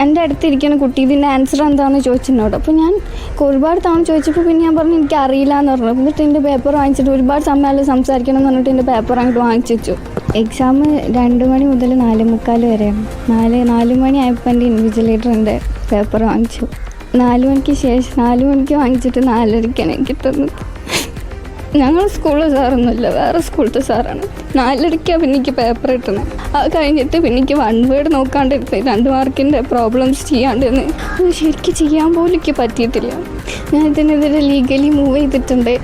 എൻ്റെ അടുത്തിരിക്കുന്ന കുട്ടി ഇതിൻ്റെ ആൻസർ എന്താണെന്ന് ചോദിച്ചിട്ടുണ്ടോ. അപ്പോൾ ഞാൻ ഒരുപാട് തവണ ചോദിച്ചപ്പോൾ പിന്നെ ഞാൻ പറഞ്ഞു എനിക്ക് അറിയില്ല എന്ന് പറഞ്ഞു. എന്നിട്ട് എൻ്റെ പേപ്പർ വാങ്ങിച്ചിട്ട് ഒരുപാട് സമയം സംസാരിക്കണം എന്ന് പറഞ്ഞിട്ട് എൻ്റെ പേപ്പർ അങ്ങോട്ട് വാങ്ങിച്ചു വെച്ചു. എക്സാം 2 മണി മുതൽ 4:45 വരെയാണ്. 4 മണി ആയപ്പോൾ എൻ്റെ ഇൻവിജിലേറ്ററിൻ്റെ പേപ്പർ വാങ്ങിച്ചു. 4 മണിക്ക് ശേഷം 4 മണിക്ക് വാങ്ങിച്ചിട്ട് 4:30ക്കാണ് കിട്ടുന്നത്. ഞങ്ങൾ സ്കൂളിൽ സാറൊന്നുമില്ല, വേറെ സ്കൂളത്തെ സാറാണ്. 4:30ക്കാണ് പിന്നെ എനിക്ക് പേപ്പർ കിട്ടുന്നത്. അത് കഴിഞ്ഞിട്ട് പിന്നെ എനിക്ക് 1 വേർഡ് നോക്കാണ്ടിരുന്നത് 2 മാർക്കിൻ്റെ പ്രോബ്ലംസ് ചെയ്യാണ്ടിരുന്ന് അത് ശരിക്കും ചെയ്യാൻ പോലും എനിക്ക് പറ്റിയിട്ടില്ല. ഞാൻ ഇതിനെതിരെ ലീഗലി മൂവ് ചെയ്തിട്ടുണ്ട്.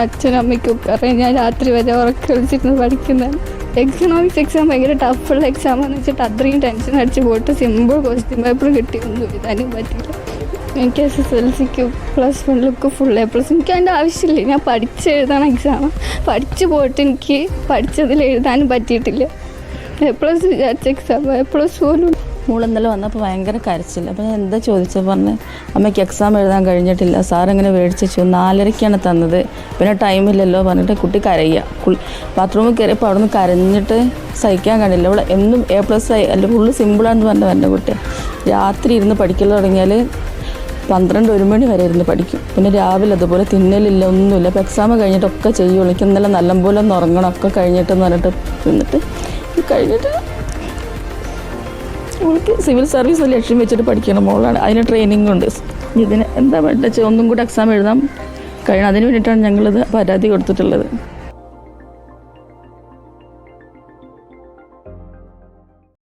അച്ഛനും അമ്മയ്ക്കൊക്കെ അറിയാം ഞാൻ രാത്രി വരെ ഉറക്കം പഠിക്കുന്നതാണ്. എക്കണോമിക്സ് എക്സാം ഭയങ്കര ടഫുള്ള എക്സാമെന്ന് വെച്ചിട്ട് അത്രയും ടെൻഷൻ അടിച്ച് പോയിട്ട് സിമ്പിൾ ക്വസ്റ്റ്യൻ പേപ്പർ കിട്ടിയൊന്നും എഴുതാനും പറ്റില്ല. എനിക്ക് SSLCക്ക് +1 ഫുൾ A+. എനിക്ക് അതിൻ്റെ ആവശ്യമില്ല. ഞാൻ പഠിച്ചെഴുതാണ് എക്സാം. പഠിച്ചു പോയിട്ട് എനിക്ക് പഠിച്ചതിൽ എഴുതാനും പറ്റിയിട്ടില്ല. A+ വിചാരിച്ച എക്സാം A+ പോലും. ഇന്നലെ വന്നപ്പോൾ ഭയങ്കര കരച്ചില്ല. അപ്പോൾ ഞാൻ എന്താ ചോദിച്ചപ്പോൾ പറഞ്ഞ് അമ്മയ്ക്ക് എക്സാം എഴുതാൻ കഴിഞ്ഞിട്ടില്ല, സാറിങ്ങനെ മേടിച്ചു 4:30ക്കാണ് തന്നത്, പിന്നെ ടൈമില്ലല്ലോ പറഞ്ഞിട്ട് കുട്ടി കരയുക. ബാത്റൂമിൽ കയറിയപ്പോൾ അവിടെ നിന്ന് കരഞ്ഞിട്ട് സഹിക്കാൻ കഴിയില്ല. ഇവിടെ എന്നും A+ അല്ല ഫുള്ള് സിമ്പിളാണെന്ന് പറഞ്ഞത് എൻ്റെ കുട്ടി. രാത്രി ഇരുന്ന് പഠിക്കൽ തുടങ്ങിയാൽ 12-1 മണി വരെ ഇരുന്ന് പഠിക്കും. പിന്നെ രാവിലെ അതുപോലെ തിന്നലില്ല, ഒന്നുമില്ല. അപ്പോൾ എക്സാം കഴിഞ്ഞിട്ടൊക്കെ ചെയ്യുള്ളൂ. എനിക്ക് ഇന്നലെ നല്ലപോലെ ഒന്ന് ഉറങ്ങണം ഒക്കെ കഴിഞ്ഞിട്ടെന്ന് പറഞ്ഞിട്ട് കഴിഞ്ഞിട്ട് അവൾക്ക് സിവിൽ സർവീസ് ലക്ഷ്യം വെച്ചിട്ട് പഠിക്കണം മോളാണ്. അതിന് ട്രെയിനിങ് ഉണ്ട്. ഇതിന് എന്താ വേണ്ടത് ഒന്നും കൂടെ എക്സാം എഴുതാൻ കഴിയണം. അതിന് വേണ്ടിയിട്ടാണ് ഞങ്ങളിത് പരാതി കൊടുത്തിട്ടുള്ളത്.